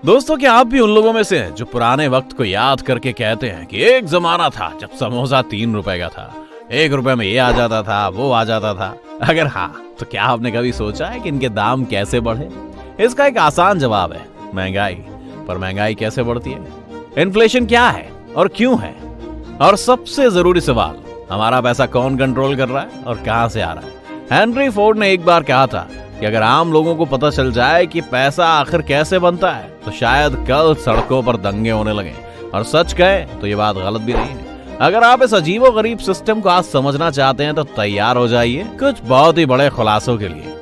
दोस्तों, क्या आप भी उन लोगों में से हैं जो पुराने वक्त को याद करके कहते हैं कि एक जमाना था जब समोसा 3 रुपए का था, 1 रुपए में ये आ जाता था, वो आ जाता था। अगर हाँ, तो क्या आपने कभी सोचा है कि इनके दाम कैसे बढ़े? इसका एक आसान जवाब है, महंगाई। पर महंगाई कैसे बढ़ती है? इन्फ्लेशन क्या है और क्यों है? और सबसे जरूरी सवाल, हमारा पैसा कौन कंट्रोल कर रहा है और कहां से आ रहा है? हेनरी फोर्ड ने एक बार कहा था कि अगर आम लोगों को पता चल जाए कि पैसा आखिर कैसे बनता है तो शायद कल सड़कों पर दंगे होने लगे। और सच कहें तो ये बात गलत भी नहीं है। अगर आप इस अजीबोगरीब सिस्टम को आज समझना चाहते हैं तो तैयार हो जाइए कुछ बहुत ही बड़े खुलासों के लिए।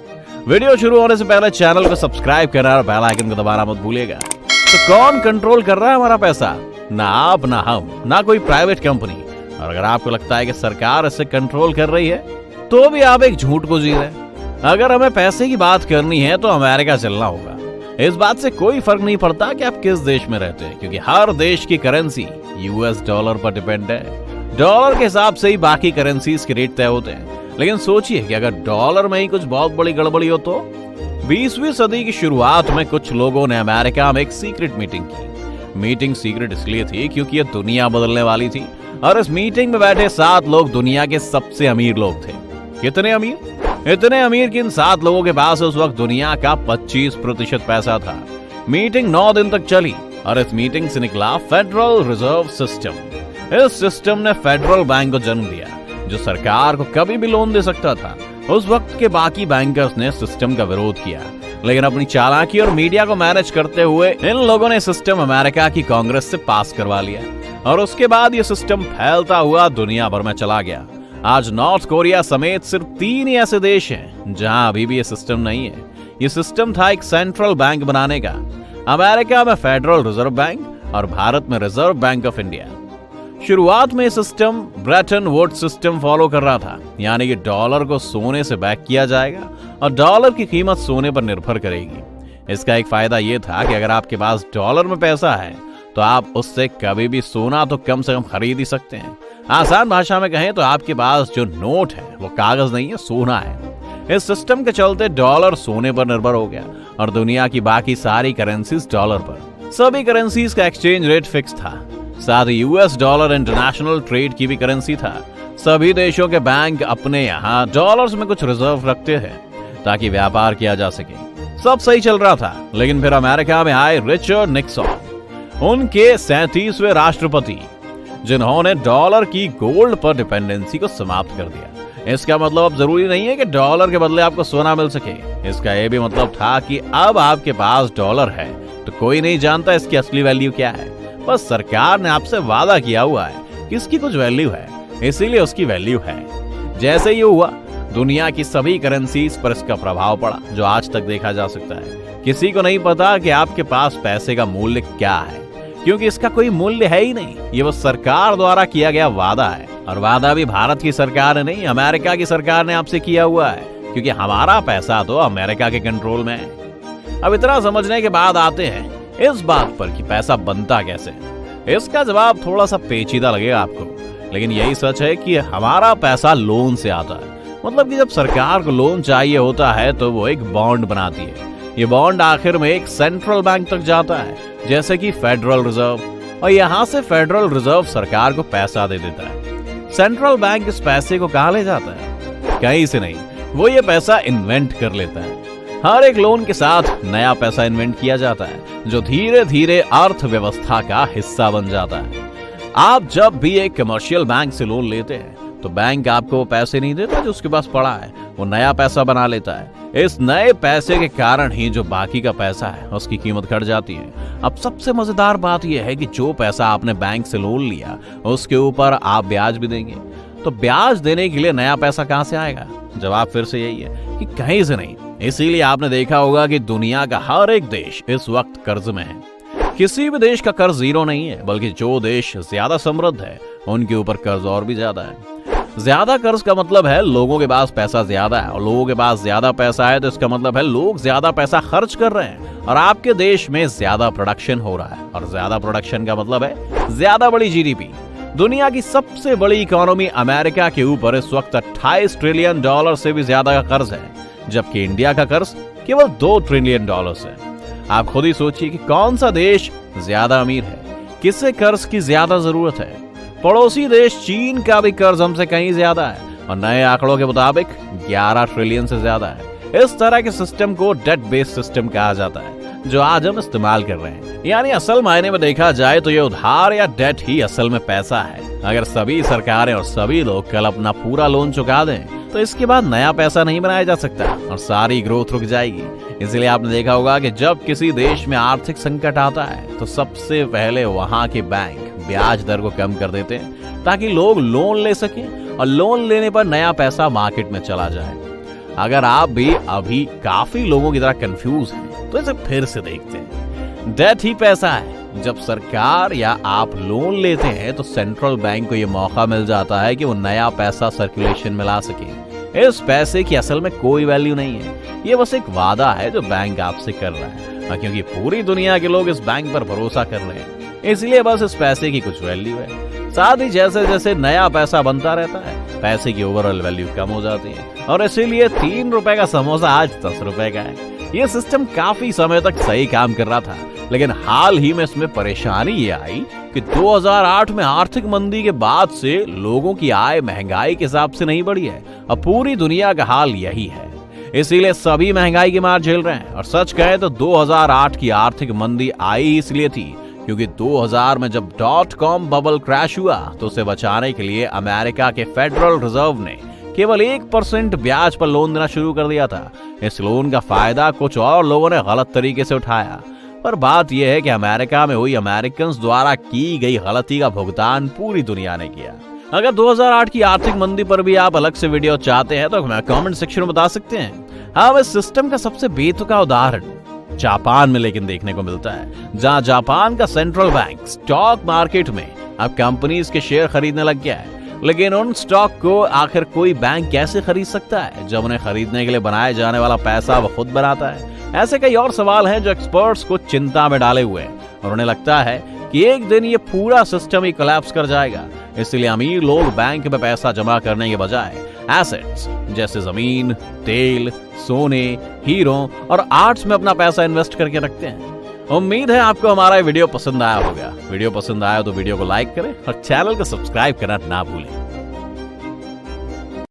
वीडियो शुरू होने से पहले चैनल को सब्सक्राइब करना और बेल आइकन को दबाना मत भूलिएगा। तो कौन कंट्रोल कर रहा है हमारा पैसा? ना आप, ना हम, ना कोई प्राइवेट कंपनी। और अगर आपको लगता है कि सरकार इसे कंट्रोल कर रही है तो भी आप एक झूठ को जी रहे हैं। अगर हमें पैसे की बात करनी है तो अमेरिका चलना होगा। इस बात से कोई फर्क नहीं पड़ता कि आप किस देश में रहते हैं, क्योंकि हर देश की करेंसी यूएस डॉलर पर डिपेंड है। डॉलर के हिसाब से ही बाकी करेंसीज के रेट तय होते हैं। लेकिन सोचिए कि अगर डॉलर में ही कुछ बहुत बड़ी गड़बड़ी हो तो? 20वीं सदी की शुरुआत में कुछ लोगों ने अमेरिका में एक सीक्रेट मीटिंग की। मीटिंग सीक्रेट इसलिए थी क्योंकि ये दुनिया बदलने वाली थी। और इस मीटिंग में बैठे 7 लोग दुनिया के सबसे अमीर लोग थे। कितने अमीर? इतने अमीर कि इन 7 लोगों के पास उस वक्त दुनिया का 25% पैसा था। मीटिंग 9 दिन तक चली और इस मीटिंग से निकला फेडरल रिजर्व सिस्टम। इस सिस्टम ने फेडरल बैंक को जन्म दिया, जो सरकार को कभी भी लोन दे सकता था। उस वक्त के बाकी बैंकर्स ने सिस्टम का विरोध किया, लेकिन अपनी चालाकी और मीडिया को मैनेज करते हुए इन लोगों ने सिस्टम अमेरिका की कांग्रेस से पास करवा लिया। और उसके बाद ये सिस्टम फैलता हुआ दुनिया भर में चला गया। आज नॉर्थ कोरिया समेत सिर्फ 3 ही ऐसे देश हैं जहां अभी भी ये सिस्टम नहीं है। ये सिस्टम था एक सेंट्रल बैंक बनाने का। अमेरिका में फेडरल रिजर्व बैंक और भारत में रिजर्व बैंक ऑफ इंडिया। शुरुआत में system Bretton Woods system follow कर रहा था, यानी कि डॉलर को सोने से बैक किया जाएगा और डॉलर की कीमत सोने पर निर्भर करेगी। इसका एक फायदा यह था कि अगर आपके पास डॉलर में पैसा है तो आप उससे कभी भी सोना तो कम से कम खरीद ही सकते हैं। आसान भाषा में कहें तो आपके पास जो नोट है वो कागज नहीं है, सोना है। इस सिस्टम के चलते डॉलर सोने पर निर्भर हो गया और दुनिया की बाकी सारी करेंसीज डॉलर पर। सभी करेंसीज का एक्सचेंज रेट फिक्स था। साथ ही यूएस डॉलर इंटरनेशनल ट्रेड की भी करेंसी था। सभी देशों के बैंक अपने यहाँ डॉलर्स में कुछ रिजर्व रखते हैं ताकि व्यापार किया जा सके। सब सही चल रहा था, लेकिन फिर अमेरिका में आए रिचर्ड निक्सन, उनके 37वें राष्ट्रपति, जिन्होंने डॉलर की गोल्ड पर डिपेंडेंसी को समाप्त कर दिया। इसका मतलब अब जरूरी नहीं है कि डॉलर के बदले आपको सोना मिल सके। इसका यह भी मतलब था कि अब आपके पास डॉलर है तो कोई नहीं जानता इसकी असली वैल्यू क्या है। बस सरकार ने आपसे वादा किया हुआ है कि इसकी कुछ वैल्यू है, इसीलिए उसकी वैल्यू है। जैसे ये हुआ, दुनिया की सभी करेंसीज पर इसका प्रभाव पड़ा, जो आज तक देखा जा सकता है। किसी को नहीं पता कि आपके पास पैसे का मूल्य क्या है, क्योंकि इसका कोई मूल्य है ही नहीं। ये वो सरकार द्वारा किया गया वादा है, और वादा भी भारत की सरकार ने नहीं, अमेरिका की सरकार ने आपसे किया हुआ है, क्योंकि हमारा पैसा तो अमेरिका के कंट्रोल में है। अब इतना समझने के बाद आते हैं इस बात पर कि पैसा बनता कैसे। इसका जवाब थोड़ा सा पेचीदा लगेगा आपको, लेकिन यही सच है कि हमारा पैसा लोन से आता है। मतलब कि जब सरकार को लोन चाहिए होता है तो वो एक बॉन्ड बनाती है। ये बॉन्ड आखिर में एक सेंट्रल बैंक तक जाता है, जैसे कि फेडरल रिजर्व, और यहाँ से फेडरल रिजर्व सरकार को पैसा दे देता है। सेंट्रल बैंक इस पैसे को कहाँ ले जाता है? कहीं से नहीं, वो ये पैसा इन्वेंट कर लेता है। हर एक लोन के साथ नया पैसा इन्वेंट किया जाता है, जो धीरे धीरे अर्थव्यवस्था का हिस्सा बन जाता है। आप जब भी एक कमर्शियल बैंक से लोन लेते हैं तो बैंक आपको वो पैसे नहीं देता जो उसके पास पड़ा है, वो नया पैसा बना लेता है। इस नए पैसे के कारण ही जो बाकी का पैसा है उसकी कीमत घट जाती है। अब सबसे मजेदार बात यह है कि जो पैसा आपने बैंक से लोन लिया उसके ऊपर आप ब्याज भी देंगे, तो ब्याज देने के लिए नया पैसा कहां से आएगा? जवाब फिर से यही है कि कहीं से नहीं। इसीलिए आपने देखा होगा कि दुनिया का हर एक देश इस वक्त कर्ज में है। किसी भी देश का कर्ज जीरो नहीं है, बल्कि जो देश ज्यादा समृद्ध है उनके ऊपर कर्ज और भी ज्यादा है। ज्यादा कर्ज का मतलब है लोगों के पास पैसा ज्यादा है, और लोगों के पास ज्यादा पैसा है तो इसका मतलब है लोग ज्यादा पैसा खर्च कर रहे हैं, और आपके देश में ज्यादा प्रोडक्शन हो रहा है, और ज्यादा प्रोडक्शन का मतलब है ज्यादा बड़ी जीडीपी। दुनिया की सबसे बड़ी इकोनॉमी अमेरिका के ऊपर इस वक्त $28 ट्रिलियन से भी ज्यादा का कर्ज है, जबकि इंडिया का कर्ज केवल $2 ट्रिलियन है। आप खुद ही सोचिए कि कौन सा देश ज्यादा अमीर है, किसे कर्ज की ज्यादा जरूरत है। पड़ोसी देश चीन का भी कर्ज हमसे कहीं ज्यादा है और नए आंकड़ों के मुताबिक 11 ट्रिलियन से ज्यादा है। इस तरह के सिस्टम को डेट बेस्ड सिस्टम कहा जाता है, जो आज हम इस्तेमाल कर रहे हैं। यानी असल मायने में देखा जाए तो ये उधार या डेट ही असल में पैसा है। अगर सभी सरकारें और सभी लोग कल अपना पूरा लोन चुका दें तो इसके बाद नया पैसा नहीं बनाया जा सकता और सारी ग्रोथ रुक जाएगी। इसलिए आपने देखा होगा कि जब किसी देश में आर्थिक संकट आता है तो सबसे पहले वहां के बैंक ब्याज दर को कम कर देते हैं ताकि लोग लोन ले सकें और लोन लेने पर नया पैसा मार्केट में चला जाए। अगर आप भी अभी काफी लोगों की तरह कंफ्यूज हैं तो इसे फिर से देखते हैं। डेट ही पैसा है। जब सरकार या आप लोन लेते हैं तो सेंट्रल बैंक को यह मौका मिल जाता है कि वो नया पैसा सर्कुलेशन में ला सके। इस पैसे की असल में कोई वैल्यू नहीं है, ये बस एक वादा है जो बैंक आपसे कर रहा है, क्योंकि पूरी दुनिया के लोग इस बैंक पर भरोसा कर रहे हैं इसलिए बस इस पैसे की कुछ वैल्यू है। साथ ही जैसे जैसे नया पैसा बनता रहता है पैसे की ओवरऑल वैल्यू कम हो जाती है और इसीलिए 3 रुपए का समोसा आज 10 रुपए का है। ये सिस्टम काफी समय तक सही काम कर रहा था, लेकिन हाल ही में इसमें परेशानी ये आई कि 2008 में आर्थिक मंदी के बाद से लोगों की आय महंगाई के हिसाब से नहीं बढ़ी है। अब पूरी दुनिया का हाल यही है, इसीलिए सभी महंगाई की मार झेल रहे हैं। और सच कहें तो 2008 की आर्थिक मंदी आई इसलिए थी क्योंकि 2000 में जब .com बबल क्रैश हुआ तो उसे बचाने के लिए अमेरिका के फेडरल रिजर्व ने केवल 1% ब्याज पर लोन देना शुरू कर दिया था। इस लोन का फायदा कुछ और लोगों ने गलत तरीके से उठाया, पर बात यह है कि अमेरिका में हुई अमेरिकन द्वारा की गई गलती का भुगतान पूरी दुनिया ने किया। अगर 2008 की आर्थिक मंदी पर भी आप अलग से वीडियो चाहते हैं तो हमें कमेंट सेक्शन में बता सकते हैं। हाँ, इस सिस्टम का सबसे बेतुका उदाहरण जापान में लेकिन देखने को मिलता है, जहां जापान का सेंट्रल बैंक स्टॉक मार्केट में अब कंपनीज के शेयर खरीदने लग गया है। लेकिन उन स्टॉक को आखिर कोई बैंक कैसे खरीद सकता है जब उन्हें खरीदने के लिए बनाए जाने वाला पैसा वो खुद बनाता है? ऐसे कई और सवाल हैं जो एक्सपर्ट्स को चिंता में डाले हुए हैं और उन्हें लगता है कि एक दिन ये पूरा सिस्टम ही कोलैप्स कर जाएगा। इसलिए अमीर लोग बैंक में पैसा जमा करने के बजाय एसेट्स जैसे जमीन, तेल, सोने, हीरो और आर्ट्स में अपना पैसा इन्वेस्ट करके रखते हैं। उम्मीद है आपको हमारा वीडियो पसंद आया होगा। वीडियो पसंद आया तो वीडियो को लाइक करें और चैनल को सब्सक्राइब करना ना भूलें।